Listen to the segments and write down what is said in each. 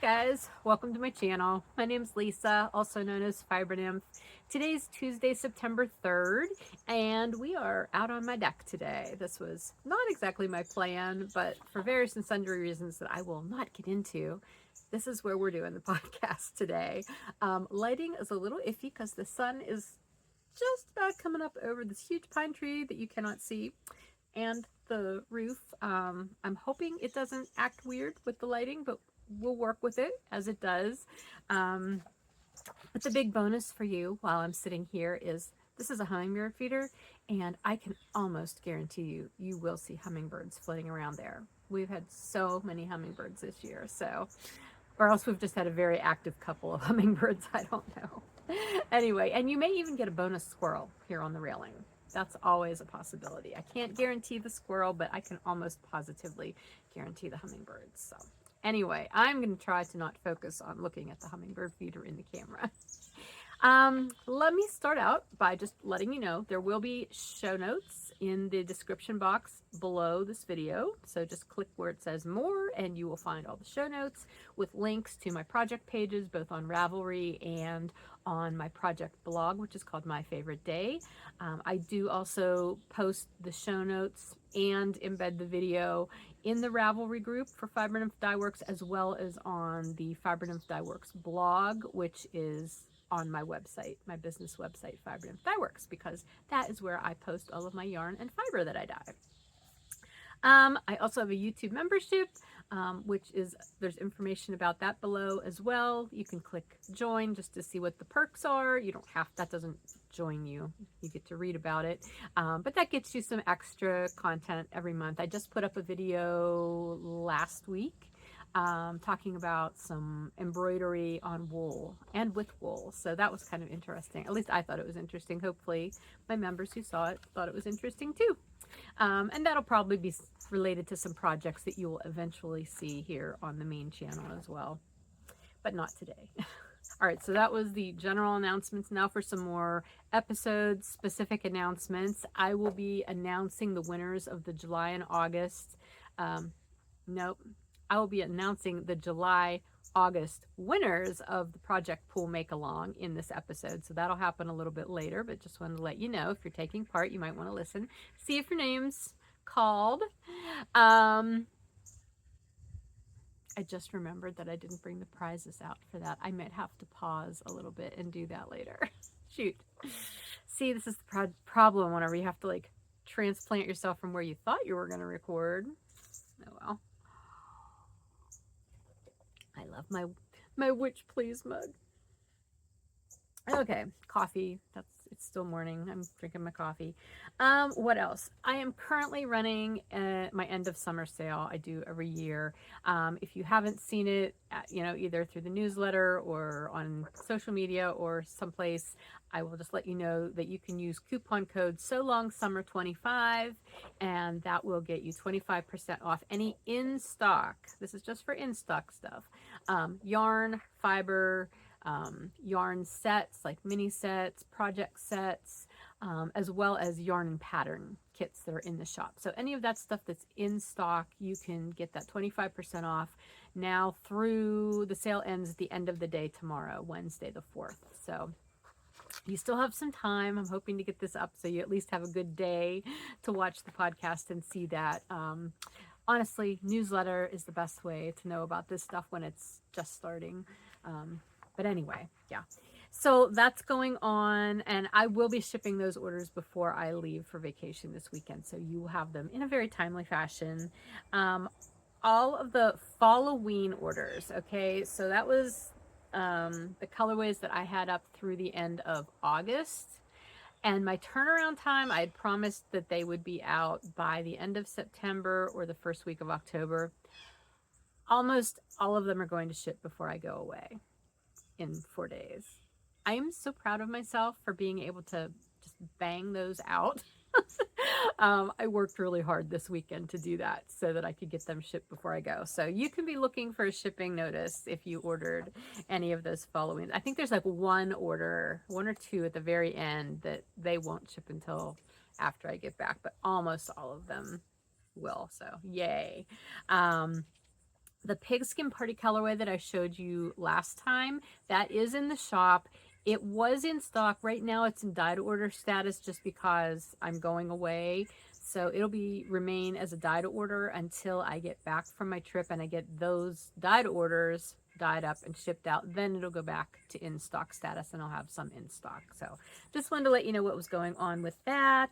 guys, welcome to my channel. My name's Lisa, also known as Fiber Nymph. Today's Tuesday, September 3rd, and we are out on my deck today. This was not exactly my plan, but for various and sundry reasons that I will not get into, this is where we're doing the podcast today. Lighting is a little iffy because the sun is just about coming up over this huge pine tree that you cannot see, and the roof. I'm hoping it doesn't act weird with the lighting, but we'll work with it as it does. But the big bonus for you while I'm sitting here is this is a hummingbird feeder, and I can almost guarantee you will see hummingbirds floating around there. We've had so many hummingbirds this year, so, or else we've just had a very active couple of hummingbirds. I don't know. Anyway, and you may even get a bonus squirrel here on the railing. That's always a possibility. I can't guarantee the squirrel, but I can almost positively guarantee the hummingbirds. So anyway, I'm going to try to not focus on looking at the hummingbird feeder in the camera. Let me start out by just letting you know there will be show notes in the description box below this video. So just click where it says more and you will find all the show notes with links to my project pages, both on Ravelry and on my project blog, which is called My Favorite Day. I do also post the show notes and embed the video in the Ravelry group for Fiber Nymph Dye Works, as well as on the Fiber Nymph Dye Works blog, which is on my website, my business website, Fiber Nymph Dye Works, because that is where I post all of my yarn and fiber that I dye. I also have a YouTube membership, which is, there's information about that below as well. You can click join just to see what the perks are. You don't have, that doesn't join you. You get to read about it. But that gets you some extra content every month. I just put up a video last week talking about some embroidery on wool and with wool. So that was kind of interesting. At least I thought it was interesting. Hopefully my members who saw it thought it was interesting too. And that'll probably be related to some projects that you will eventually see here on the main channel as well, but not today. All right, so that was the general announcements. Now for some more episode specific announcements. I will be announcing the winners of the July and August. I will be announcing the July-August winners of the Project Pool Make-Along in this episode. So that'll happen a little bit later, but just wanted to let you know if you're taking part, you might want to listen. See if your name's called. I just remembered that I didn't bring the prizes out for that. I might have to pause a little bit and do that later. Shoot. See, this is the problem whenever you have to like transplant yourself from where you thought you were going to record. Oh well. I love my witch please mug. Okay, coffee. It's still morning. I'm drinking my coffee. What else? I am currently running my end of summer sale. I do every year. If you haven't seen it, either through the newsletter or on social media or someplace, I will just let you know that you can use coupon code SOLONGSUMMER25, and that will get you 25% off any in stock. This is just for in stock stuff. Yarn, fiber, yarn sets like mini sets, project sets, as well as yarn and pattern kits that are in the shop. So any of that stuff that's in stock, you can get that 25% off now through the sale ends at the end of the day tomorrow, Wednesday the 4th. So you still have some time. I'm hoping to get this up so you at least have a good day to watch the podcast and see that. Honestly, newsletter is the best way to know about this stuff when it's just starting. But anyway, yeah. So that's going on, and I will be shipping those orders before I leave for vacation this weekend. So you will have them in a very timely fashion. All of the Fall-Oween orders, okay? So that was the colorways that I had up through the end of August. And my turnaround time, I had promised that they would be out by the end of September or the first week of October. Almost all of them are going to ship before I go away in 4 days. I am so proud of myself for being able to just bang those out. I worked really hard this weekend to do that so that I could get them shipped before I go. So you can be looking for a shipping notice if you ordered any of those following. I think there's like one or two at the very end that they won't ship until after I get back, but almost all of them will. So yay. The pigskin party colorway that I showed you last time, that is in the shop. It was in stock. Right now it's in dyed order status just because I'm going away. So it'll remain as a dyed order until I get back from my trip and I get those dyed orders dyed up and shipped out. Then it'll go back to in stock status and I'll have some in stock. So just wanted to let you know what was going on with that.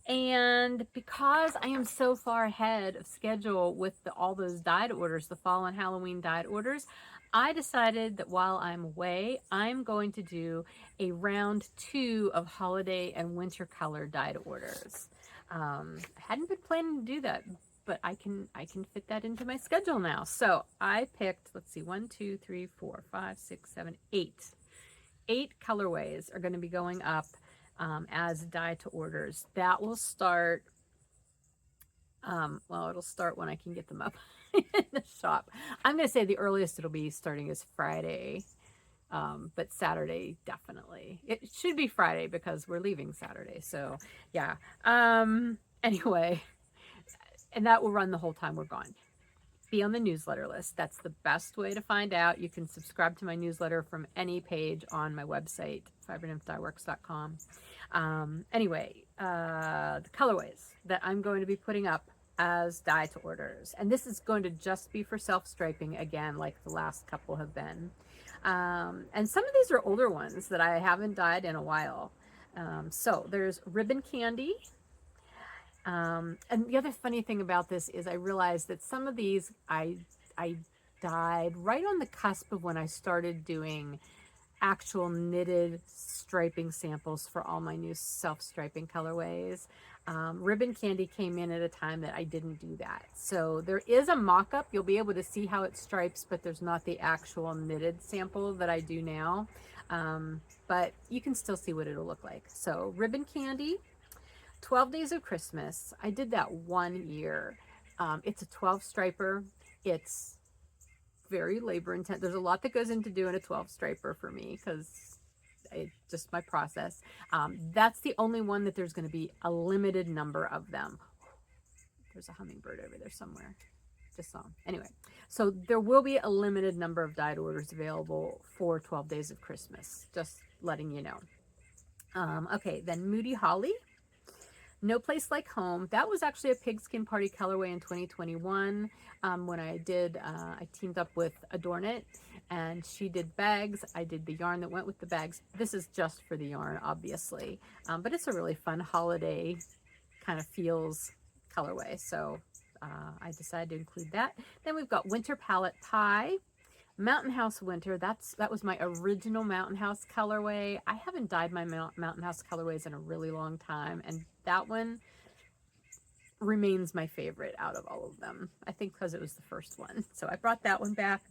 And because I am so far ahead of schedule with all those dyed orders, the fall and Halloween dyed orders, I decided that while I'm away, I'm going to do a round 2 of holiday and winter color dyed orders. I hadn't been planning to do that, but I can fit that into my schedule now. So I picked, let's see, 1, 2, 3, 4, 5, 6, 7, 8. 8 colorways are going to be going up as dye to orders. That will start, well, it'll start when I can get them up in the shop. I'm going to say the earliest it'll be starting is Friday, but Saturday definitely. It should be Friday because we're leaving Saturday. So yeah. Anyway, and that will run the whole time we're gone. Be on the newsletter list. That's the best way to find out. You can subscribe to my newsletter from any page on my website, fibernymphdyworks.com. Anyway, the colorways that I'm going to be putting up as dye to orders. And this is going to just be for self-striping again, like the last couple have been. And some of these are older ones that I haven't dyed in a while. So there's Ribbon Candy. And the other funny thing about this is I realized that some of these I dyed right on the cusp of when I started doing actual knitted striping samples for all my new self-striping colorways. Ribbon Candy came in at a time that I didn't do that. So there is a mock-up. You'll be able to see how it stripes, but there's not the actual knitted sample that I do now. But you can still see what it'll look like. So Ribbon Candy, 12 Days of Christmas. I did that one year. It's a 12 striper. It's very labor intensive. There's a lot that goes into doing a 12 striper for me because it's just my process. That's the only one that there's going to be a limited number of them. There's a hummingbird over there somewhere. Just saw him. Anyway, so there will be a limited number of dyed orders available for 12 Days of Christmas. Just letting you know. Okay, then Moody Holly. No Place Like Home. That was actually a pigskin party colorway in 2021 when I teamed up with Adorn It and she did bags. I did the yarn that went with the bags. This is just for the yarn, obviously, but it's a really fun holiday kind of feels colorway. So I decided to include that. Then we've got Winter Palette Pie. Mountain House Winter, that was my original Mountain House colorway. I haven't dyed my Mountain House colorways in a really long time, and that one remains my favorite out of all of them. I think because it was the first one. So I brought that one back.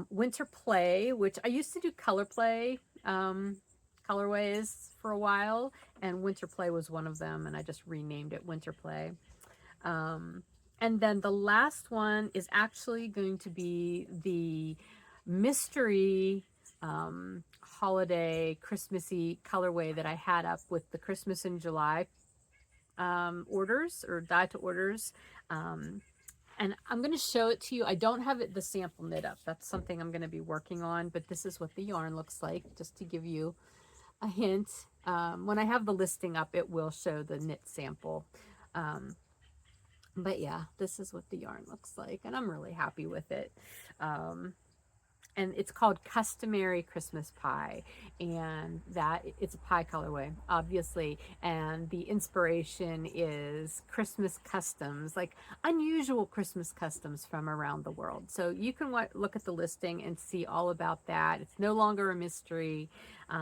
Winter Play, which I used to do Color Play colorways for a while, and Winter Play was one of them, and I just renamed it Winter Play. And then the last one is actually going to be the mystery holiday Christmassy colorway that I had up with the Christmas in July orders or dye to orders. And I'm going to show it to you. I don't have the sample knit up. That's something I'm going to be working on, but this is what the yarn looks like, just to give you a hint. When I have the listing up, it will show the knit sample. But yeah, this is what the yarn looks like, and I'm really happy with it. And it's called Customary Christmas Pie, and it's a pie colorway, obviously, and the inspiration is Christmas customs, like unusual Christmas customs from around the world. So you can look at the listing and see all about that. It's no longer a mystery,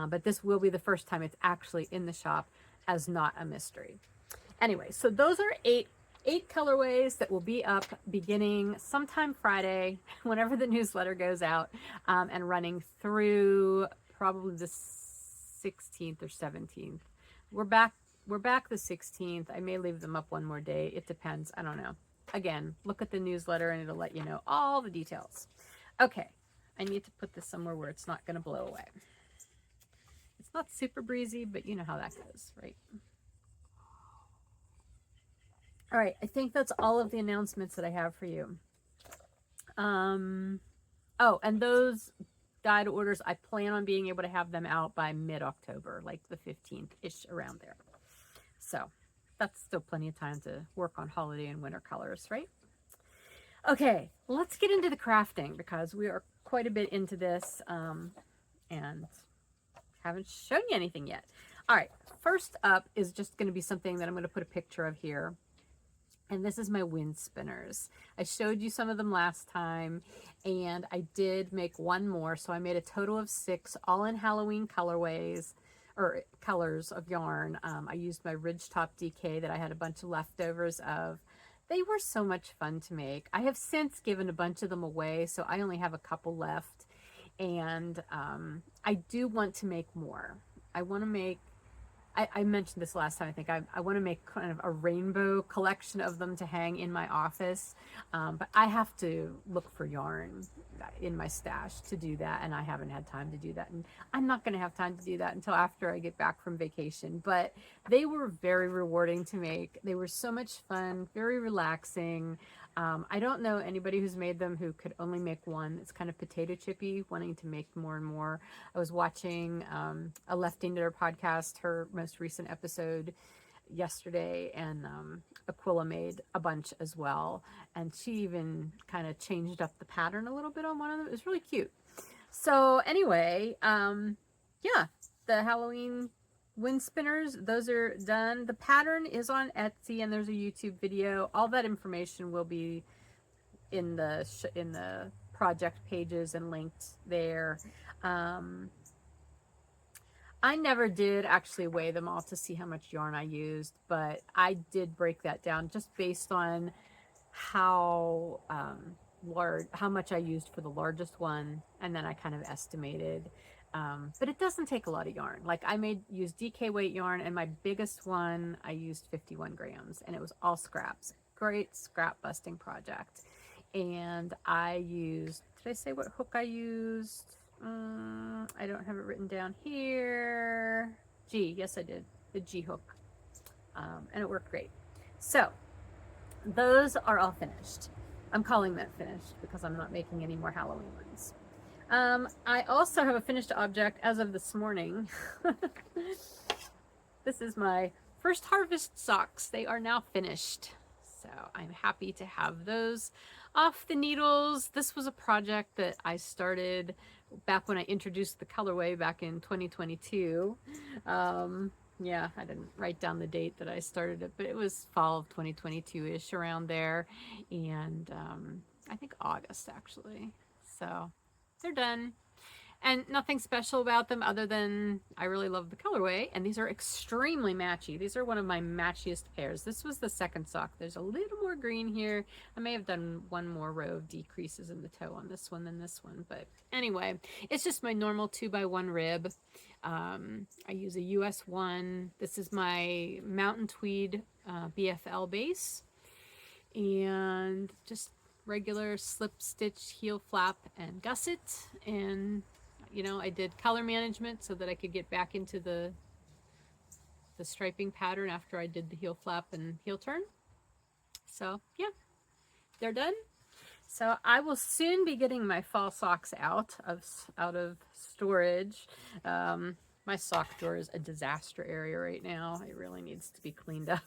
but this will be the first time it's actually in the shop as not a mystery. Anyway, so those are eight colorways that will be up beginning sometime Friday, whenever the newsletter goes out, and running through probably the 16th or 17th. We're back the 16th. I may leave them up one more day. It depends. I don't know. Again, look at the newsletter and it'll let you know all the details. Okay, I need to put this somewhere where it's not going to blow away. It's not super breezy, but you know how that goes, right? All right, I think that's all of the announcements that I have for you. Oh, and those guide orders, I plan on being able to have them out by mid-October, like the 15th-ish, around there. So that's still plenty of time to work on holiday and winter colors, right? Okay, let's get into the crafting because we are quite a bit into this and haven't shown you anything yet. All right, first up is just going to be something that I'm going to put a picture of here. And this is my wind spinners. I showed you some of them last time, and I did make one more. So I made a total of 6, all in Halloween colorways, or colors of yarn. I used my Ridgetop DK that I had a bunch of leftovers of. They were so much fun to make. I have since given a bunch of them away, so I only have a couple left. And I do want to make more. I want to make, I mentioned this last time, I think. I want to make kind of a rainbow collection of them to hang in my office. But I have to look for yarn in my stash to do that, and I haven't had time to do that. And I'm not going to have time to do that until after I get back from vacation. But they were very rewarding to make. They were so much fun, very relaxing. I don't know anybody who's made them who could only make one. It's kind of potato chippy, wanting to make more and more. I was watching a Lefty Knitter podcast, her most recent episode yesterday, and Aquila made a bunch as well. And she even kind of changed up the pattern a little bit on one of them. It was really cute. So anyway, yeah, the Halloween wind spinners, those are done. The pattern is on Etsy, and there's a YouTube video. All that information will be in the project pages and linked there. I never did actually weigh them all to see how much yarn I used, but I did break that down just based on how how much I used for the largest one, and then I kind of estimated. But it doesn't take a lot of yarn. Like I use DK weight yarn, and my biggest one I used 51 grams, and it was all scraps. Great scrap busting project. And I used, did I say what hook I used? I don't have it written down here. G, yes I did, the G hook, and it worked great. So those are all finished. I'm calling that finished because I'm not making any more Halloween ones. I also have a finished object as of this morning. This is my first harvest socks. They are now finished. So I'm happy to have those off the needles. This was a project that I started back when I introduced the colorway back in 2022. Yeah, I didn't write down the date that I started it, but it was fall of 2022-ish, around there. And I think August, actually. So they're done. And nothing special about them other than I really love the colorway. And these are extremely matchy. These are one of my matchiest pairs. This was the second sock. There's a little more green here. I may have done one more row of decreases in the toe on this one than this one. But anyway, it's just my normal 2x1 rib. I use a US 1. This is my Mountain Tweed BFL base. And just regular slip stitch heel flap and gusset. And you know, I did color management so that I could get back into the striping pattern after I did the heel flap and heel turn. So yeah, they're done. So I will soon be getting my fall socks out of storage. My sock drawer is a disaster area right now. It really needs to be cleaned up,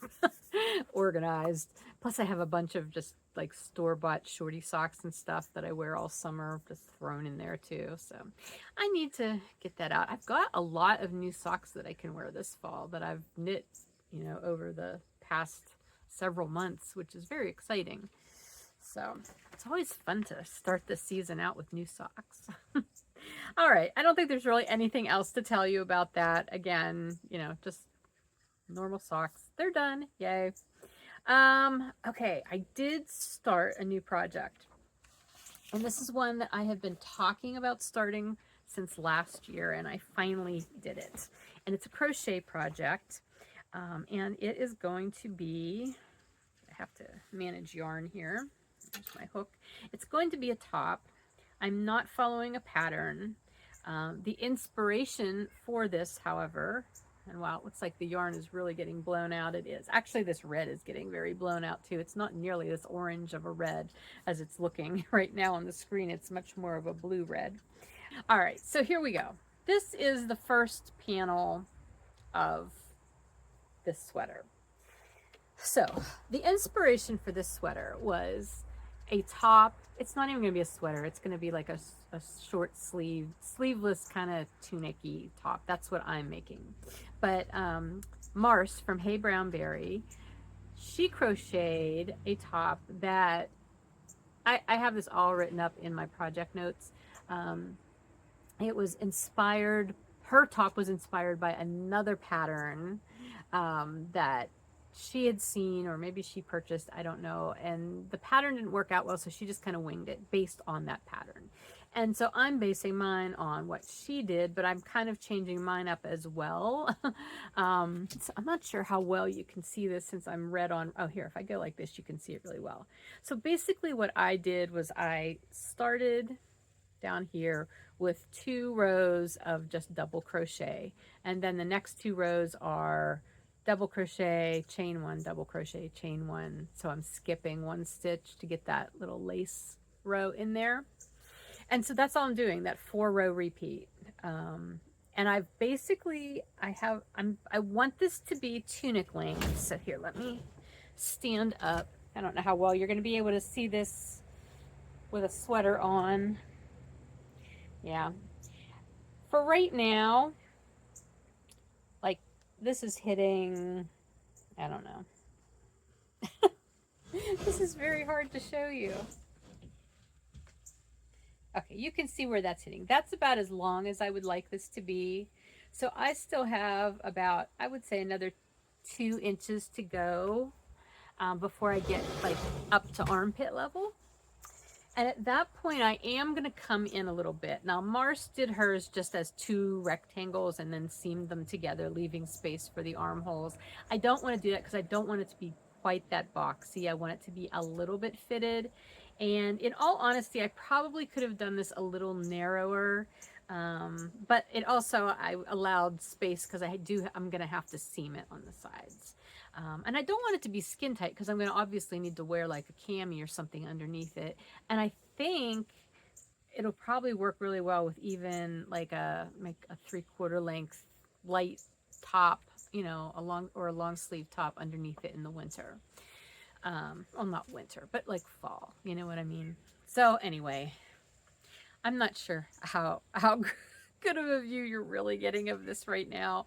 organized. Plus I have a bunch of just like store-bought shorty socks and stuff that I wear all summer just thrown in there too. So I need to get that out. I've got a lot of new socks that I can wear this fall that I've knit, you know, over the past several months, which is very exciting. So it's always fun to start the season out with new socks. All right, I don't think there's really anything else to tell you about that. Again, you know, just normal socks. They're done. Yay. Okay, I did start a new project. And this is one that I have been talking about starting since last year, and I finally did it. And it's a crochet project. And it is going to be, I have to manage yarn here. There's my hook. It's going to be a top. I'm not following a pattern. The inspiration for this, however, And wow, it looks like the yarn is really getting blown out. It is. Actually, this red is getting very blown out too. It's not nearly this orange of a red as it's looking right now on the screen. It's much more of a blue red. All right, so here we go. This is the first panel of this sweater. So the inspiration for this sweater was a top. It's not even going to be a sweater. It's going to be like a short sleeveless kind of tunic-y top. That's what I'm making. But Mars from Hey Brownberry, she crocheted a top that I have this all written up in my project notes. It was inspired, her top was inspired by another pattern that she had seen, or maybe she purchased, I don't know, and the pattern didn't work out well, so she just kind of winged it based on that pattern. And so I'm basing mine on what she did, but I'm kind of changing mine up as well. So I'm not sure how well you can see this since I'm red on. Oh, here, if I go like this, you can see it really well. So basically what I did was I started down here with 2 rows of just double crochet, and then the next 2 rows are double crochet, chain 1, double crochet, chain 1. So I'm skipping 1 stitch to get that little lace row in there. And so that's all I'm doing, that 4-row repeat. And I've basically, I want this to be tunic length. So here, let me stand up. I don't know how well you're going to be able to see this with a sweater on. Yeah. For right now, like, this is hitting, I don't know. This is very hard to show you. Okay, you can see where that's hitting. That's about as long as I would like this to be. So I still have about, I would say, another 2 inches to go before I get like up to armpit level. And at that point, I am going to come in a little bit. Now, Mars did hers just as 2 rectangles and then seamed them together, leaving space for the armholes. I don't want to do that because I don't want it to be quite that boxy. I want it to be a little bit fitted. And in all honesty, I probably could have done this a little narrower. But it also, I allowed space because I'm going to have to seam it on the sides. And I don't want it to be skin tight because I'm going to obviously need to wear like a cami or something underneath it. And I think it'll probably work really well with even like a 3/4 length light top, you know, a long sleeve top underneath it in the winter. Well, not winter, but like fall, you know what I mean? So anyway, I'm not sure how good of a view you're really getting of this right now.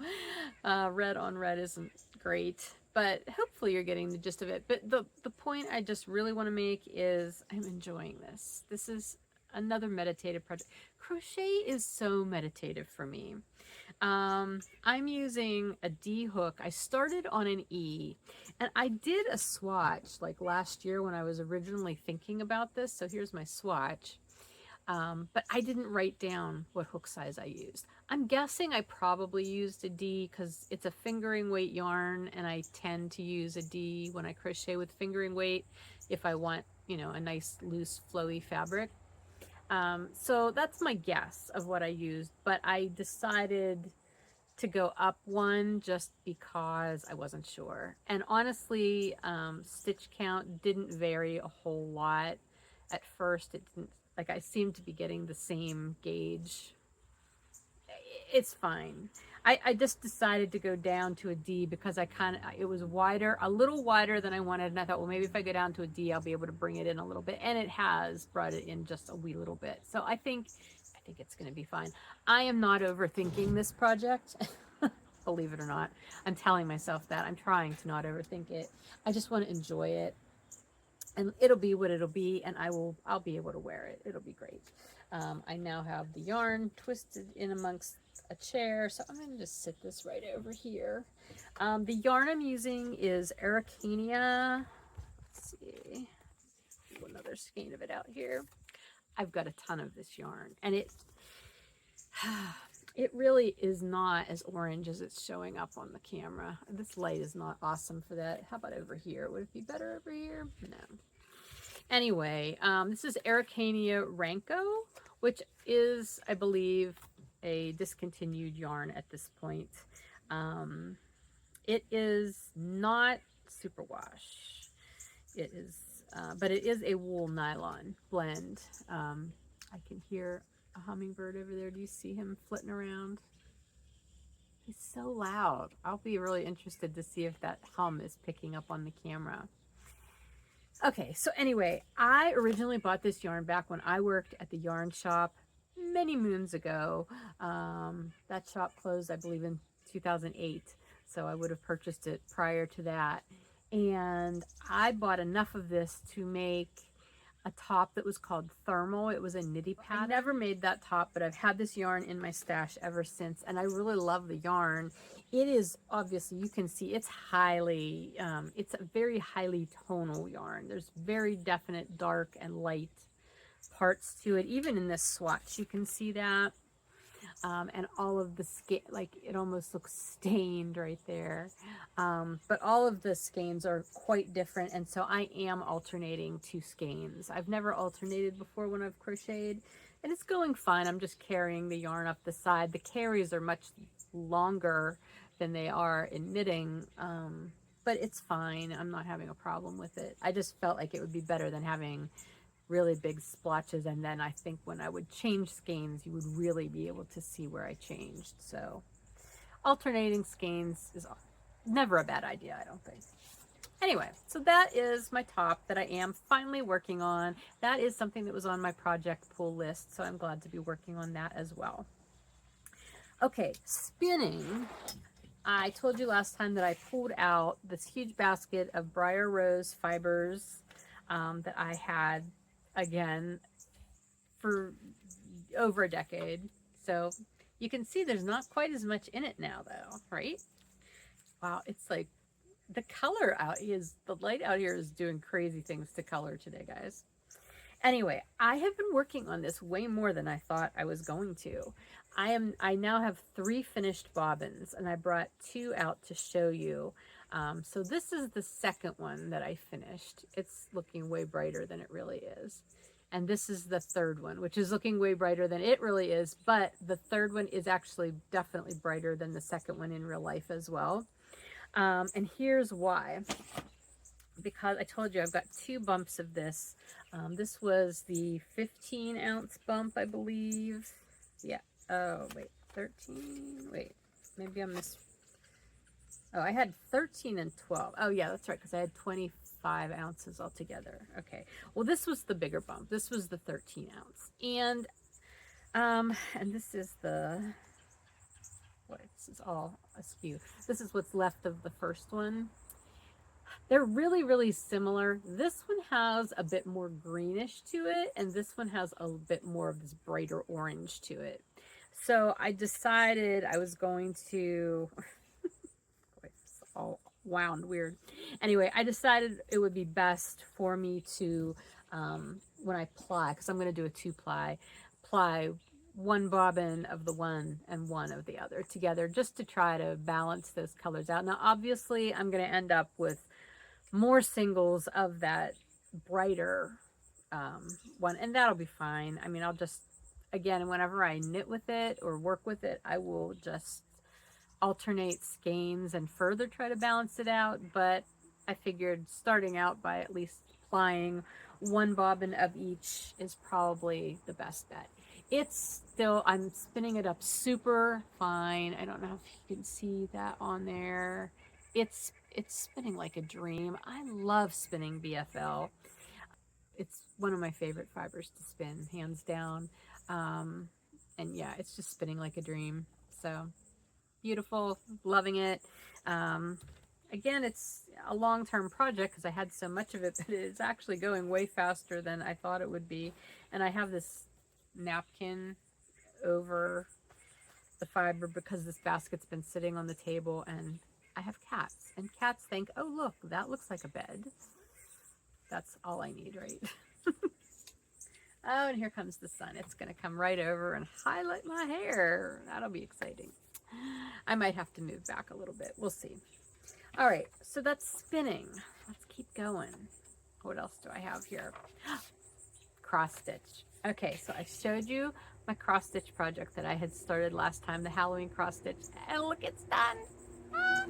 Red on red isn't great, but hopefully you're getting the gist of it. But the point I just really want to make is I'm enjoying this. This is another meditative project. Crochet is so meditative for me. I'm using a D hook. I started on an E, and I did a swatch like last year when I was originally thinking about this. So here's my swatch. But I didn't write down what hook size I used. I'm guessing I probably used a D because it's a fingering weight yarn, and I tend to use a D when I crochet with fingering weight if I want, you know, a nice loose flowy fabric. So that's my guess of what I used, but I decided to go up 1 just because I wasn't sure. And honestly, stitch count didn't vary a whole lot. At first, it didn't, like, I seemed to be getting the same gauge. It's fine. I just decided to go down to a D because it was wider, a little wider than I wanted. And I thought, well, maybe if I go down to a D, I'll be able to bring it in a little bit. And it has brought it in just a wee little bit. So I think it's going to be fine. I am not overthinking this project. Believe it or not. I'm telling myself that. I'm trying to not overthink it. I just want to enjoy it. And it'll be what it'll be, and I'll be able to wear it. It'll be great. I now have the yarn twisted in amongst a chair, so I'm going to just sit this right over here. The yarn I'm using is Araucania. Let's see. Do another skein of it out here. I've got a ton of this yarn, and it really is not as orange as it's showing up on the camera. This light is not awesome for that. How about over here? Would it be better over here? No. Anyway, this is Araucania Ranco, which is, I believe, a discontinued yarn at this point. It is not superwash. It is, but it is a wool nylon blend. I can hear a hummingbird over there. Do you see him flitting around? He's so loud. I'll be really interested to see if that hum is picking up on the camera. Okay, so anyway, I originally bought this yarn back when I worked at the yarn shop many moons ago. That shop closed, I believe, in 2008, so I would have purchased it prior to that. And I bought enough of this to make a top that was called Thermal. It was a nitty pattern. I never made that top, but I've had this yarn in my stash ever since, and I really love the yarn. It is, obviously, you can see it's highly, it's a very highly tonal yarn. There's very definite dark and light parts to it. Even in this swatch, you can see that. And all of the skein, like it almost looks stained right there. But all of the skeins are quite different, and so I am alternating two skeins. I've never alternated before when I've crocheted, and it's going fine. I'm just carrying the yarn up the side. The carries are much longer than they are in knitting, but it's fine. I'm not having a problem with it. I just felt like it would be better than having really big splotches, and then I think when I would change skeins you would really be able to see where I changed. So alternating skeins is never a bad idea, I don't think. Anyway, so that is my top that I am finally working on. That is something that was on my project pull list, so I'm glad to be working on that as well. Okay, spinning. I told you last time that I pulled out this huge basket of Briar Rose fibers that I had, again, for over a decade. So you can see there's not quite as much in it now, though, right? Wow, it's like the color out is, the light out here is doing crazy things to color today, guys. Anyway, I have been working on this way more than I thought I was going to. I now have 3 finished bobbins, and I brought 2 out to show you. So this is the second one that I finished. It's looking way brighter than it really is. And this is the third one, which is looking way brighter than it really is, but the third one is actually definitely brighter than the second one in real life as well. And here's why. Because I told you I've got 2 bumps of this. This was the 15-ounce bump, I believe. Yeah. Oh, wait. 13? Wait. Maybe I missed. Oh, I had 13 and 12. Oh, yeah, that's right, because I had 25 ounces altogether. Okay. Well, this was the bigger bump. This was the 13-ounce. And this is the... What? This is all askew. This is what's left of the first one. They're really, really similar. This one has a bit more greenish to it, and this one has a bit more of this brighter orange to it. So I decided I was going to... It's all wound weird. Anyway, I decided it would be best for me to, when I ply, because I'm going to do a 2-ply, ply 1 bobbin of the one and 1 of the other together, just to try to balance those colors out. Now, obviously, I'm going to end up with more singles of that brighter one, and that'll be fine. I mean, I'll just, again, whenever I knit with it or work with it, I will just alternate skeins and further try to balance it out. But I figured starting out by at least plying 1 bobbin of each is probably the best bet. It's still, I'm spinning it up super fine. I don't know if you can see that on there. It's spinning like a dream. I love spinning BFL. It's one of my favorite fibers to spin, hands down. And yeah, it's just spinning like a dream. So beautiful, loving it. Again, it's a long-term project because I had so much of it, but it's actually going way faster than I thought it would be. And I have this napkin over the fiber because this basket's been sitting on the table, and I have cats, and cats think, oh, look, that looks like a bed. That's all I need, right? Oh, and here comes the sun. It's going to come right over and highlight my hair. That'll be exciting. I might have to move back a little bit. We'll see. All right, so that's spinning. Let's keep going. What else do I have here? Cross stitch. Okay, so I showed you my cross stitch project that I had started last time, the Halloween cross stitch, and look, it's done.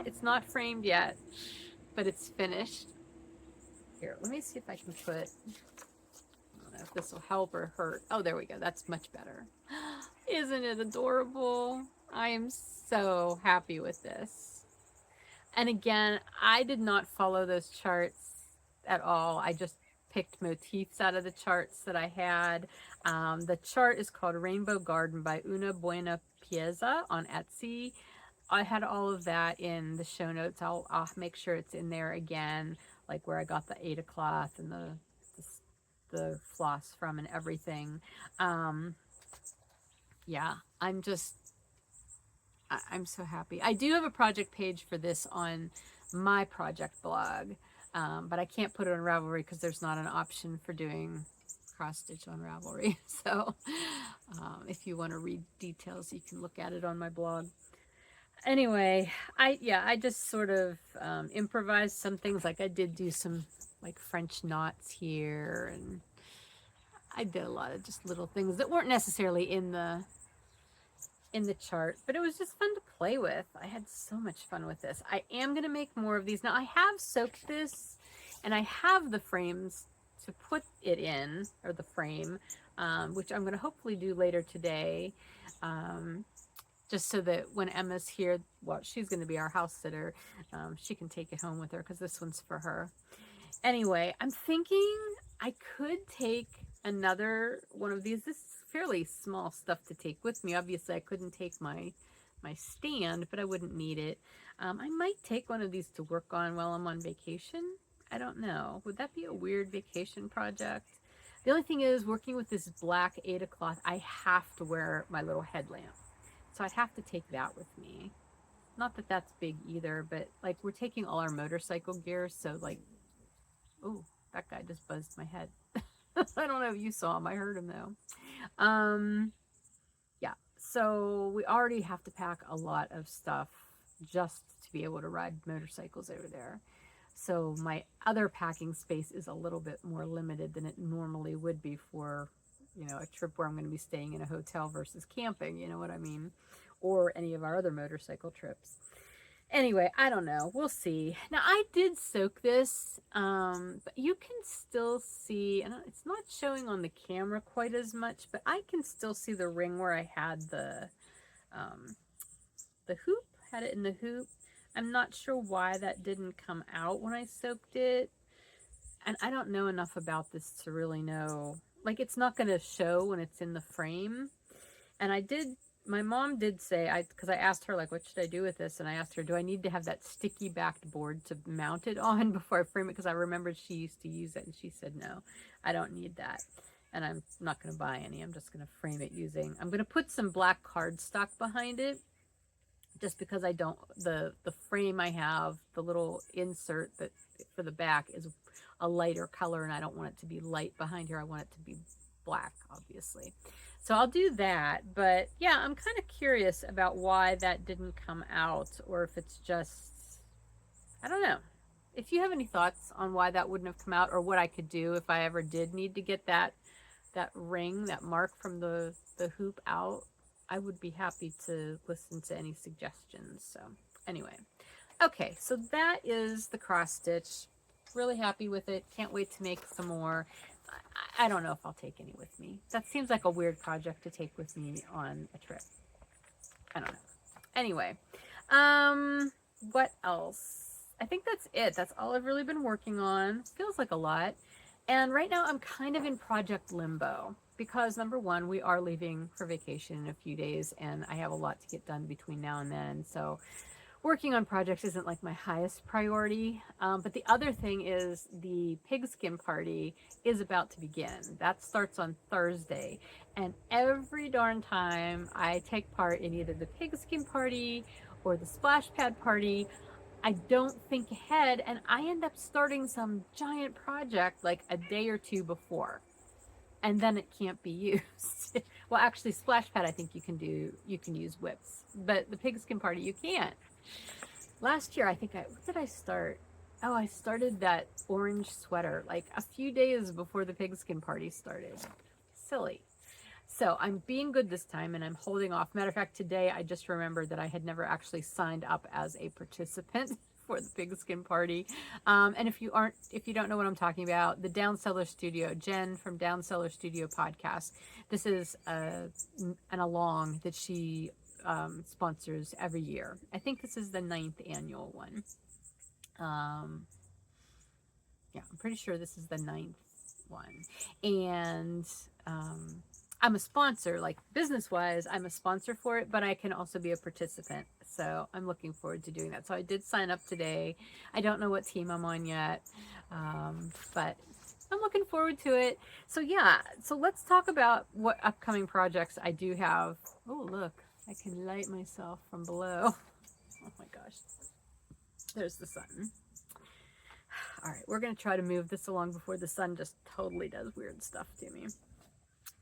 It's not framed yet, but it's finished. Here, let me see if I can put, I don't know if this will help or hurt. Oh, there we go. That's much better. Isn't it adorable? I am so happy with this. And again, I did not follow those charts at all. I just picked motifs out of the charts that I had. The chart is called Rainbow Garden by Una Buena Pieza on Etsy. I had all of that in the show notes. I'll make sure it's in there again, like where I got the Ada cloth and the floss from and everything. Yeah, I'm so happy. I do have a project page for this on my project blog, but I can't put it on Ravelry because there's not an option for doing cross stitch on Ravelry. So if you want to read details, you can look at it on my blog. Anyway, I just sort of improvised some things. Like I did do some like French knots here, and I did a lot of just little things that weren't necessarily in the chart, but it was just fun to play with. I had so much fun with this. I am going to make more of these. Now I have soaked this and I have the frames to put it in, or the frame, which I'm going to hopefully do later today. Just so that when Emma's here, well, she's going to be our house sitter, she can take it home with her because this one's for her. Anyway, I'm thinking I could take another one of these. This is fairly small stuff to take with me. Obviously, I couldn't take my stand, but I wouldn't need it. I might take one of these to work on while I'm on vacation. I don't know. Would that be a weird vacation project? The only thing is, working with this black Ada cloth, I have to wear my little headlamp. So I'd have to take that with me. Not that that's big either, but like we're taking all our motorcycle gear. So like, oh, that guy just buzzed my head. I don't know if you saw him. I heard him though. Yeah, so we already have to pack a lot of stuff just to be able to ride motorcycles over there. So my other packing space is a little bit more limited than it normally would be for, you know, a trip where I'm going to be staying in a hotel versus camping, you know what I mean? Or any of our other motorcycle trips. Anyway, I don't know. We'll see. Now, I did soak this, but you can still see, and it's not showing on the camera quite as much, but I can still see the ring where I had the hoop, had it in the hoop. I'm not sure why that didn't come out when I soaked it. And I don't know enough about this to really know. Like, it's not going to show when it's in the frame. And my mom did say, because I asked her, like, what should I do with this? And I asked her, do I need to have that sticky backed board to mount it on before I frame it? Because I remembered she used to use it. And she said, no, I don't need that. And I'm not going to buy any. I'm just going to frame it I'm going to put some black cardstock behind it. Just because I don't, the frame I have, the little insert that for the back is a lighter color, and I don't want it to be light behind here. I want it to be black, obviously. So I'll do that, but yeah, I'm kind of curious about why that didn't come out, or if it's just, I don't know. If you have any thoughts on why that wouldn't have come out, or what I could do if I ever did need to get that ring, that mark from the hoop out, I would be happy to listen to any suggestions. So anyway, okay, so that is the cross stitch. Really happy with it. Can't wait to make some more. I don't know if I'll take any with me. That seems like a weird project to take with me on a trip. I don't know. Anyway, what else? I think that's it. That's all I've really been working on. Feels like a lot. And right now I'm kind of in project limbo because, number one, we are leaving for vacation in a few days and I have a lot to get done between now and then. So working on projects isn't like my highest priority. But the other thing is the pigskin party is about to begin. That starts on Thursday. And every darn time I take part in either the pigskin party or the splash pad party, I don't think ahead and I end up starting some giant project like a day or two before. And then it can't be used. Well, actually, splash pad, I think you can use whips, but the pigskin party you can't. Last year, I think what did I start? Oh, I started that orange sweater like a few days before the pigskin party started. Silly. So I'm being good this time and I'm holding off. Matter of fact, today I just remembered that I had never actually signed up as a participant for the pigskin party. And if you don't know what I'm talking about, the Down Cellar Studio, Jen from Down Cellar Studio podcast, this is an along that she sponsors every year. I think this is the 9th annual one. Yeah, I'm pretty sure this is the 9th one. And I'm a sponsor, like business wise, I'm a sponsor for it, but I can also be a participant. So I'm looking forward to doing that. So I did sign up today. I don't know what team I'm on yet, but I'm looking forward to it. So yeah, so let's talk about what upcoming projects I do have. Oh, look, I can light myself from below. Oh my gosh. There's the sun. All right, we're going to try to move this along before the sun just totally does weird stuff to me.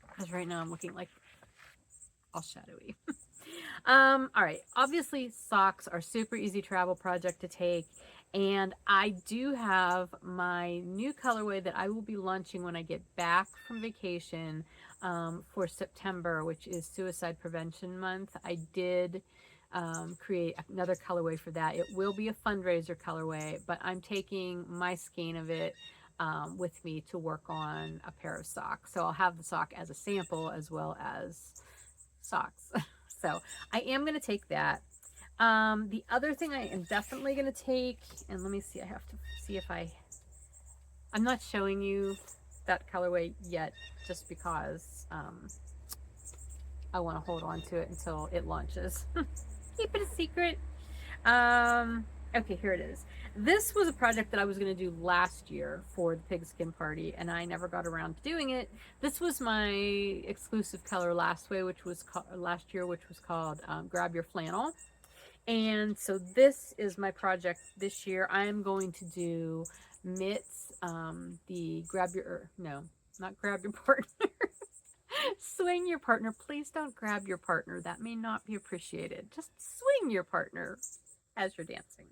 Because right now I'm looking like all shadowy. All right, obviously socks are super easy travel project to take. And I do have my new colorway that I will be launching when I get back from vacation for September, which is Suicide Prevention Month. I did create another colorway for that. It will be a fundraiser colorway, but I'm taking my skein of it with me to work on a pair of socks. So I'll have the sock as a sample as well as socks. So I am going to take that. The other thing I am definitely going to take, and let me see, I have to see if I'm not showing you that colorway yet just because I want to hold on to it until it launches. Keep it a secret. Okay, here it is. This was a project that I was going to do last year for the pigskin party, and I never got around to doing it. This was my exclusive color last year, which was called Grab Your Flannel. And so this is my project this year. I'm going to do mitts, the not grab your partner. Swing your partner. Please don't grab your partner. That may not be appreciated. Just swing your partner as you're dancing.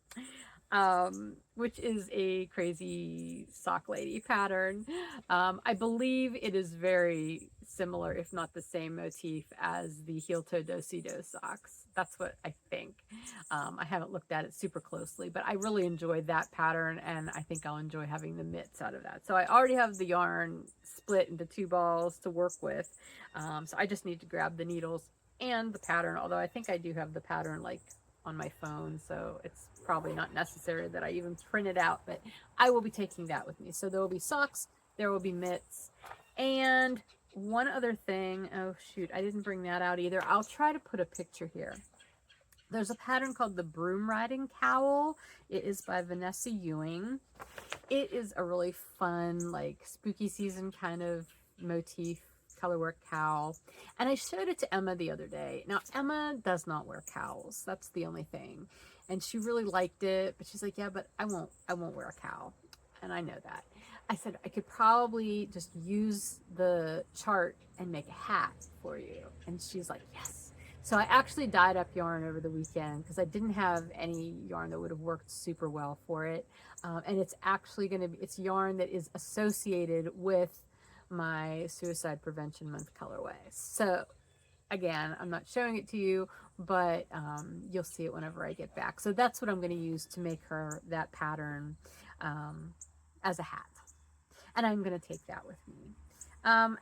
Which is a crazy sock lady pattern. I believe it is very similar, if not the same motif as the heel toe do-si-do socks. That's what I think. I haven't looked at it super closely, but I really enjoyed that pattern, and I think I'll enjoy having the mitts out of that. So I already have the yarn split into 2 balls to work with. So I just need to grab the needles and the pattern, although I think I do have the pattern like on my phone, so it's probably not necessary that I even print it out, but I will be taking that with me. So there will be socks, there will be mitts, and one other thing, oh shoot, I didn't bring that out either. I'll try to put a picture here. There's a pattern called the Broom Riding Cowl. It is by Vanessa Ewing. It is a really fun, like spooky season kind of motif colorwork cowl, and I showed it to Emma the other day. Now Emma does not wear cowls, that's the only thing, and she really liked it, but she's like, yeah, but I won't wear a cowl, and I know that. I said I could probably just use the chart and make a hat for you, and she's like, yes. So I actually dyed up yarn over the weekend because I didn't have any yarn that would have worked super well for it, and it's actually going to be, it's yarn that is associated with my Suicide Prevention Month colorway. So again, I'm not showing it to you, but you'll see it whenever I get back. So that's what I'm going to use to make her that pattern as a hat. And I'm going to take that with me.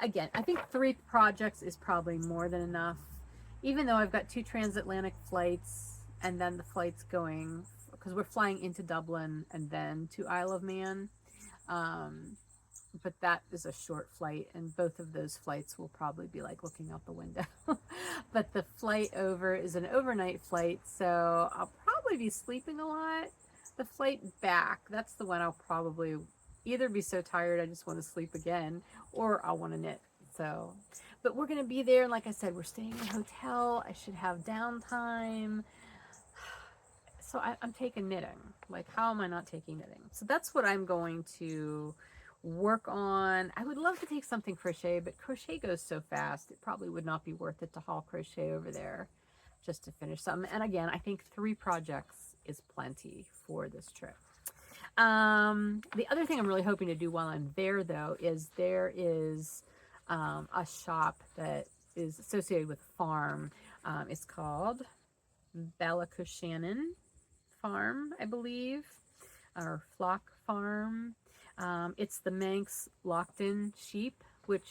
Again, I think 3 projects is probably more than enough, even though I've got 2 transatlantic flights and then the flights going, because we're flying into Dublin and then to Isle of Man. But that is a short flight, and both of those flights will probably be like looking out the window. But the flight over is an overnight flight, so I'll probably be sleeping a lot. The flight back, that's the one I'll probably either be so tired I just want to sleep again, or I'll want to knit. So, but we're going to be there, and like I said, we're staying in a hotel. I should have downtime. So I'm taking knitting. Like, how am I not taking knitting? So that's what I'm going to work on. I would love to take something crochet, but crochet goes so fast, it probably would not be worth it to haul crochet over there just to finish something. And again, I think 3 projects is plenty for this trip. The other thing I'm really hoping to do while I'm there, though, is there is a shop that is associated with farm. It's called Ballacoshannon Farm, I believe, or Flock Farm. It's the Manx Lockton sheep, which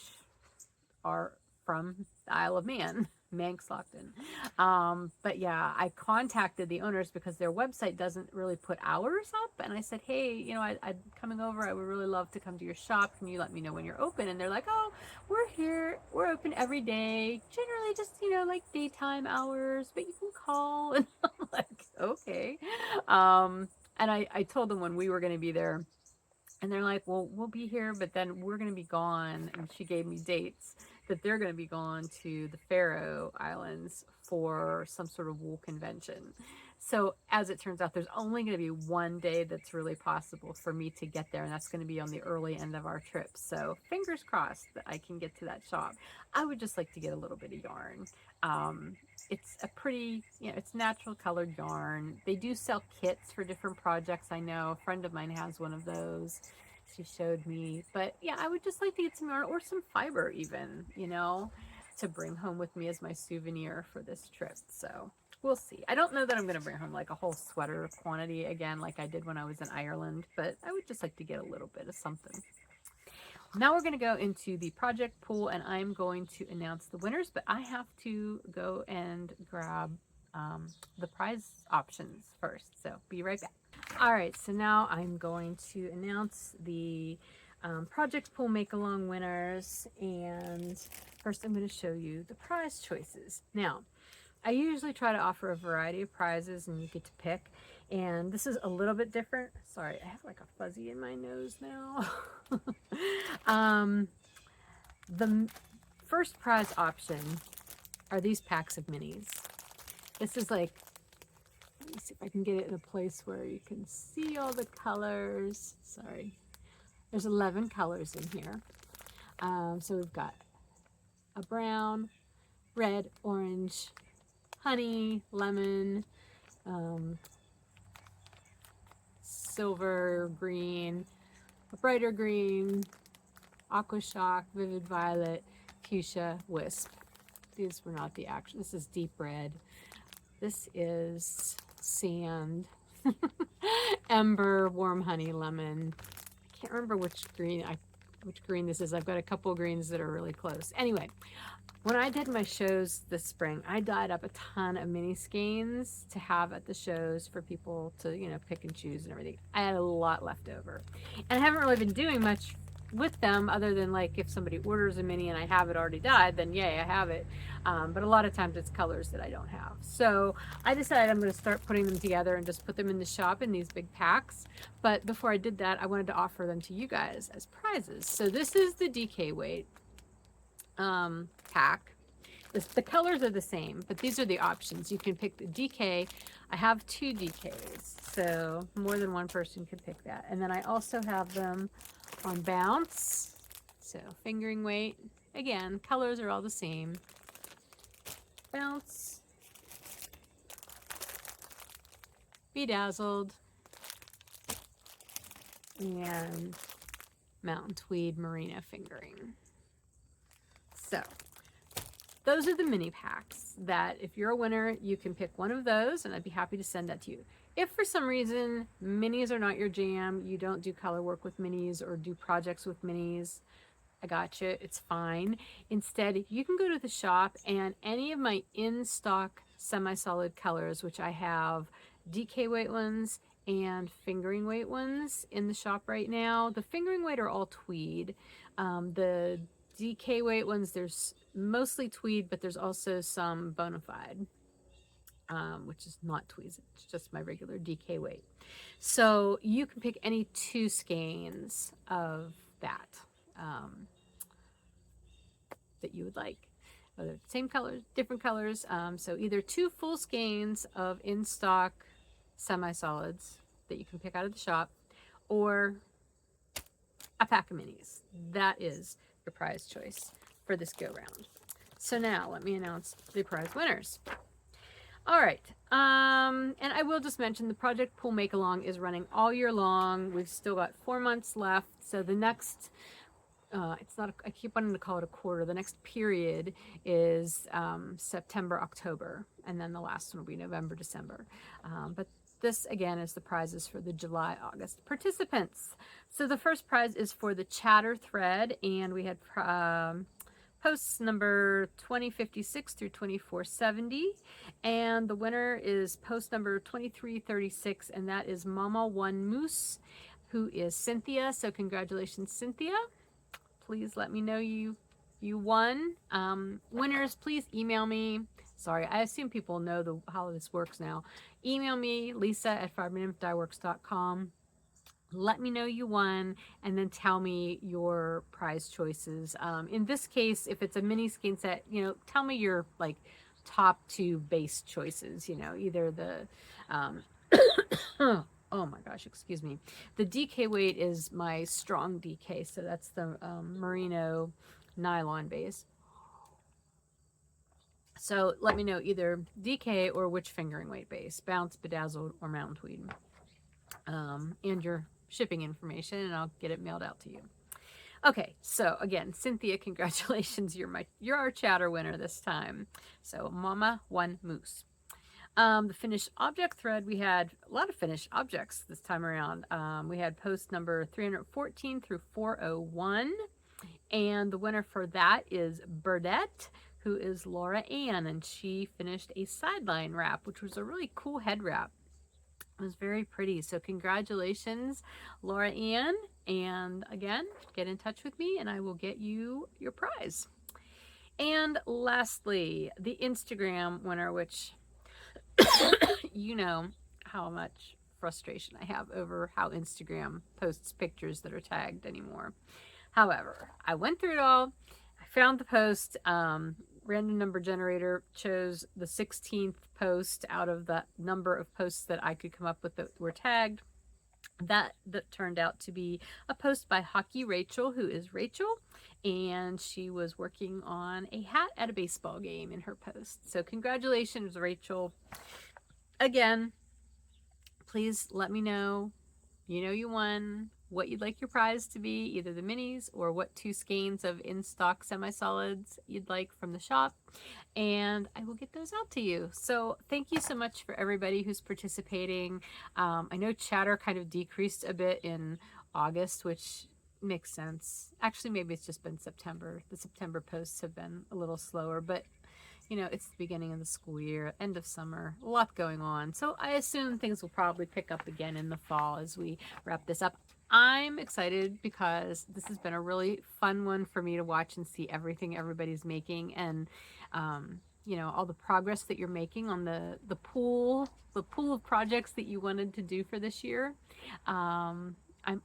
are from the Isle of Man, Manx Lockton. But yeah, I contacted the owners because their website doesn't really put hours up. And I said, hey, you know, I'm coming over. I would really love to come to your shop. Can you let me know when you're open? And they're like, oh, we're here. We're open every day. Generally just, you know, like daytime hours, but you can call. And I'm like, okay. And I told them when we were going to be there. And they're like, well, we'll be here, but then we're going to be gone. And she gave me dates that they're going to be gone to the Faroe Islands for some sort of wool convention. So as it turns out, there's only going to be one day that's really possible for me to get there. And that's going to be on the early end of our trip. So fingers crossed that I can get to that shop. I would just like to get a little bit of yarn. It's a pretty, you know, it's natural colored yarn. They do sell kits for different projects. I know a friend of mine has one of those. She showed me, but yeah, I would just like to get some yarn or some fiber even, you know, to bring home with me as my souvenir for this trip. So we'll see. I don't know that I'm going to bring home like a whole sweater quantity again, like I did when I was in Ireland, but I would just like to get a little bit of something. Now we're going to go into the project pool and I'm going to announce the winners, but I have to go and grab the prize options first. So be right back. All right, so now I'm going to announce the project pool make-along winners, and first I'm going to show you the prize choices. Now, I usually try to offer a variety of prizes and you get to pick, and this is a little bit different. Sorry, I have like a fuzzy in my nose now. The first prize option are these packs of minis. This is like, let me see if I can get it in a place where you can see all the colors. Sorry. There's 11 colors in here. So we've got a brown, red, orange, honey, lemon, silver, green, a brighter green, aqua shock, vivid violet, fuchsia, wisp. These were not the actual. This is deep red. This is sand, ember, warm honey, lemon. I can't remember which green this is. I've got a couple of greens that are really close. Anyway, when I did my shows this spring, I dyed up a ton of mini skeins to have at the shows for people to, you know, pick and choose and everything. I had a lot left over. And I haven't really been doing much with them other than like if somebody orders a mini and I have it already dyed, then yay, I have it. But a lot of times it's colors that I don't have. So I decided I'm going to start putting them together and just put them in the shop in these big packs. But before I did that, I wanted to offer them to you guys as prizes. So this is the DK weight pack. The colors are the same, but these are the options. You can pick the DK. I have 2 DKs, so more than one person could pick that. And then I also have them on bounce, so fingering weight. Again, colors are all the same. Bounce, bedazzled, and mountain tweed merino fingering. So those are the mini packs that if you're a winner, you can pick one of those and I'd be happy to send that to you. If for some reason minis are not your jam, you don't do color work with minis or do projects with minis, I got you, it's fine. Instead, you can go to the shop and any of my in-stock semi-solid colors, which I have DK weight ones and fingering weight ones in the shop right now. The fingering weight are all tweed. The DK weight ones, there's mostly tweed, but there's also some bona fide, which is not tweed, it's just my regular DK weight. So you can pick any 2 skeins of that that you would like, whether same colors, different colors. So either 2 full skeins of in-stock semi-solids that you can pick out of the shop, or a pack of minis. That is your prize choice for this go round. So now let me announce the prize winners. All right, and I will just mention the Project Pool Make Along is running all year long. We've still got 4 months left, so the next it's not, I keep wanting to call it a quarter. The next period is September, October, and then the last one will be November, December. But this again is the prizes for the July, August participants. So the first prize is for the chatter thread, and we had posts number 2056 through 2470, and the winner is post number 2336, and that is Mama One Moose, who is Cynthia. So congratulations, Cynthia. Please let me know you won. Winners, please email me. Sorry, I assume people know how this works now. Email me, lisa@fibernymphdyworks.com. Let me know you won, and then tell me your prize choices. In this case, if it's a mini skein set, tell me your like top 2 base choices. Either the oh my gosh, excuse me. The DK weight is my strong DK, so that's the merino nylon base. So let me know either DK or which fingering weight base, bounce, bedazzled, or mountain tweed, and your shipping information, and I'll get it mailed out to you. Okay, so again, Cynthia, congratulations. You're our chatter winner this time. So Mama One Moose. The finished object thread, we had a lot of finished objects this time around. We had post number 314 through 401, and the winner for that is Burdette, who is Laura Ann, and she finished a sideline wrap, which was a really cool head wrap. It was very pretty. So congratulations, Laura Ann. And again, get in touch with me and I will get you your prize. And lastly, the Instagram winner, which you know how much frustration I have over how Instagram posts pictures that are tagged anymore. However, I went through it all. I found the post. Random number generator chose the 16th post out of the number of posts that I could come up with that were tagged. That turned out to be a post by Hockey Rachel, who is Rachel, and she was working on a hat at a baseball game in her post. So congratulations, Rachel. Again, please let me know you won, what you'd like your prize to be, either the minis or what 2 skeins of in-stock semi-solids you'd like from the shop, and I will get those out to you. So thank you so much for everybody who's participating. I know chatter kind of decreased a bit in August, which makes sense. Actually, maybe it's just been September. The September posts have been a little slower, but it's the beginning of the school year, end of summer, a lot going on. So I assume things will probably pick up again in the fall as we wrap this up. I'm excited because this has been a really fun one for me to watch and see everything everybody's making, and all the progress that you're making on the pool of projects that you wanted to do for this year. I'm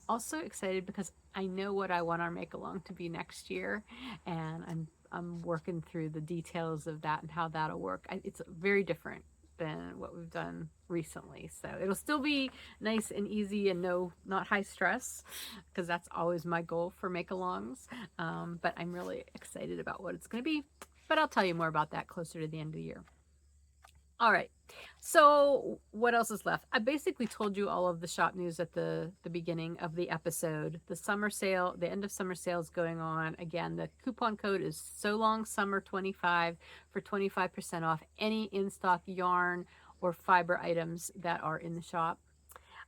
also excited because I know what I want our make along to be next year, and I'm working through the details of that and how that'll work. It's very different than what we've done recently. So it'll still be nice and easy and not high stress, because that's always my goal for make-alongs. But I'm really excited about what it's going to be. But I'll tell you more about that closer to the end of the year. All right. So what else is left? I basically told you all of the shop news at the beginning of the episode. The summer sale, the end of summer sale is going on. Again, the coupon code is So Long Summer 25 for 25% off any in-stock yarn or fiber items that are in the shop.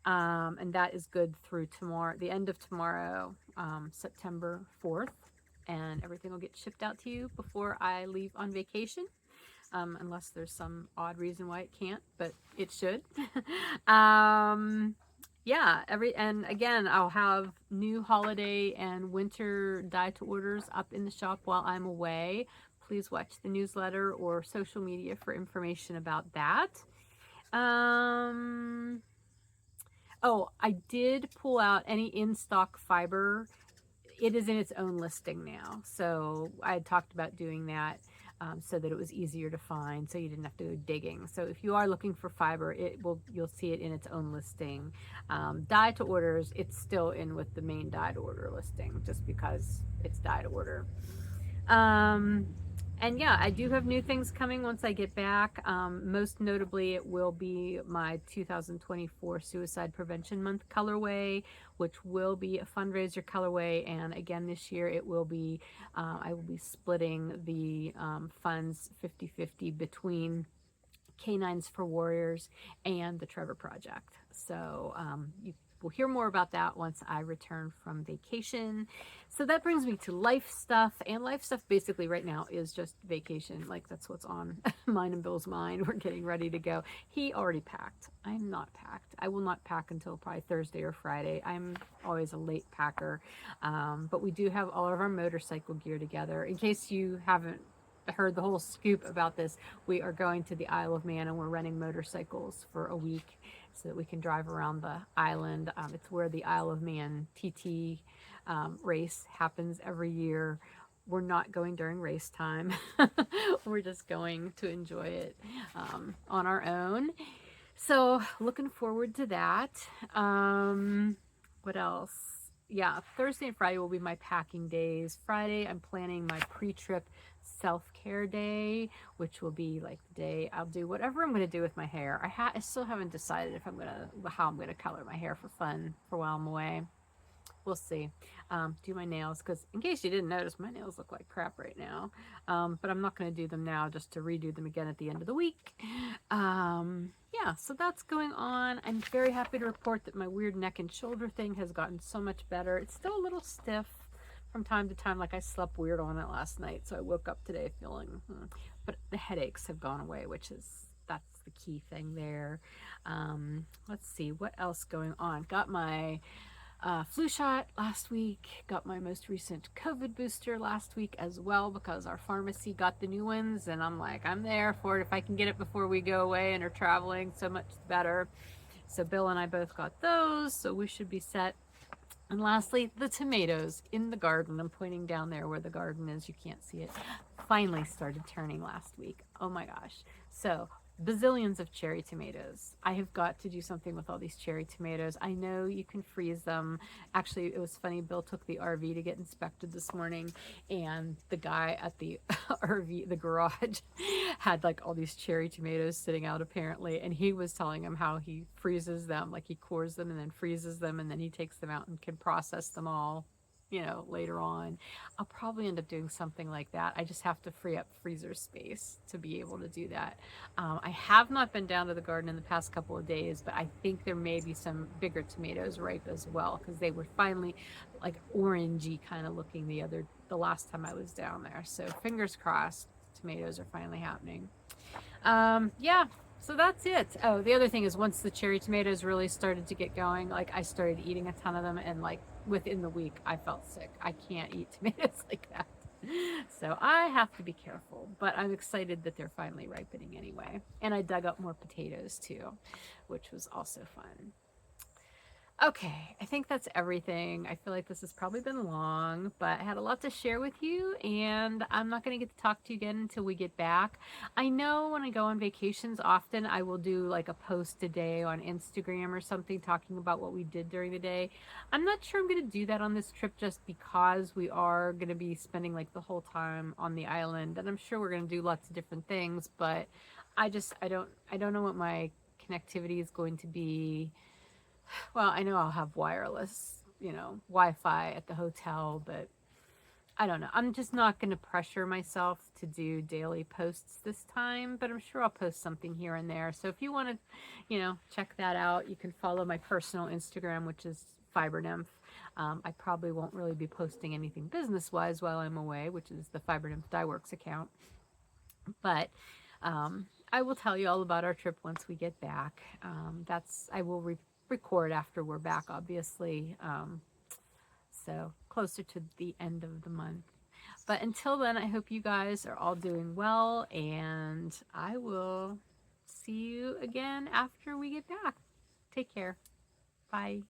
And that is good through tomorrow, the end of tomorrow, September 4th. And everything will get shipped out to you before I leave on vacation. Unless there's some odd reason why it can't, but it should. And again, I'll have new holiday and winter dye to orders up in the shop while I'm away. Please watch the newsletter or social media for information about that. Oh, I did pull out any in-stock fiber. It is in its own listing now. So I had talked about doing that. So that it was easier to find, so you didn't have to go digging. So if you are looking for fiber, you'll see it in its own listing. Dye to orders, it's still in with the main dye to order listing, just because it's dye to order. And yeah, I do have new things coming once I get back. Most notably, it will be my 2024 Suicide Prevention Month colorway, which will be a fundraiser colorway. And again, this year it will be, I will be splitting the funds 50-50 between Canines for Warriors and the Trevor Project. So you will hear more about that once I return from vacation. So that brings me to life stuff. And life stuff basically right now is just vacation. Like that's what's on mine and Bill's mind. We're getting ready to go. He already packed. I'm not packed. I will not pack until probably Thursday or Friday. I'm always a late packer. But we do have all of our motorcycle gear together. In case you haven't heard the whole scoop about this, we are going to the Isle of Man and we're renting motorcycles for a week so that we can drive around the island. It's where the Isle of Man TT race happens every year. We're not going during race time. We're just going to enjoy it on our own. So looking forward to that. What else? Yeah, Thursday and Friday will be my packing days. Friday, I'm planning my pre-trip self-care day, which will be like the day I'll do whatever I'm going to do with my hair. I still haven't decided if how I'm going to color my hair for fun for while I'm away. We'll see. Do my nails, because in case you didn't notice, my nails look like crap right now. But I'm not going to do them now, just to redo them again at the end of the week. Yeah, so that's going on. I'm very happy to report that my weird neck and shoulder thing has gotten so much better. It's still a little stiff from time to time, like I slept weird on it last night, so I woke up today feeling, but the headaches have gone away, that's the key thing there. Let's see, what else going on? Got my flu shot last week, got my most recent COVID booster last week as well, because our pharmacy got the new ones, and I'm like, I'm there for it. If I can get it before we go away and are traveling, so much better. So Bill and I both got those, so we should be set. And lastly, the tomatoes in the garden. I'm pointing down there where the garden is. You can't see it. Finally started turning last week. Oh my gosh. So bazillions of cherry tomatoes. I have got to do something with all these cherry tomatoes. I know you can freeze them. Actually, it was funny. Bill took the RV to get inspected this morning, and the guy at the RV, the garage, had like all these cherry tomatoes sitting out apparently, and he was telling him how he freezes them, like he cores them and then freezes them, and then he takes them out and can process them all, later on. I'll probably end up doing something like that. I just have to free up freezer space to be able to do that. I have not been down to the garden in the past couple of days, but I think there may be some bigger tomatoes ripe as well, because they were finally like orangey kind of looking the last time I was down there. So fingers crossed, tomatoes are finally happening. Yeah, so that's it. Oh, the other thing is, once the cherry tomatoes really started to get going, like I started eating a ton of them, and like within the week I felt sick. I can't eat tomatoes like that. So I have to be careful, but I'm excited that they're finally ripening anyway. And I dug up more potatoes too, which was also fun. Okay, I think that's everything. I feel like this has probably been long, but I had a lot to share with you, and I'm not going to get to talk to you again until we get back. I know when I go on vacations, often I will do like a post a day on Instagram or something talking about what we did during the day. I'm not sure I'm going to do that on this trip, just because we are going to be spending like the whole time on the island, and I'm sure we're going to do lots of different things, but I don't know what my connectivity is going to be. Well, I know I'll have wireless, Wi-Fi at the hotel, but I don't know. I'm just not going to pressure myself to do daily posts this time, but I'm sure I'll post something here and there. So if you want to, check that out, you can follow my personal Instagram, which is Fiber Nymph. I probably won't really be posting anything business-wise while I'm away, which is the Fiber Nymph Dyeworks account. But I will tell you all about our trip once we get back. I will record after we're back, obviously, so closer to the end of the month. But until then, I hope you guys are all doing well, and I will see you again after we get back. Take care. Bye.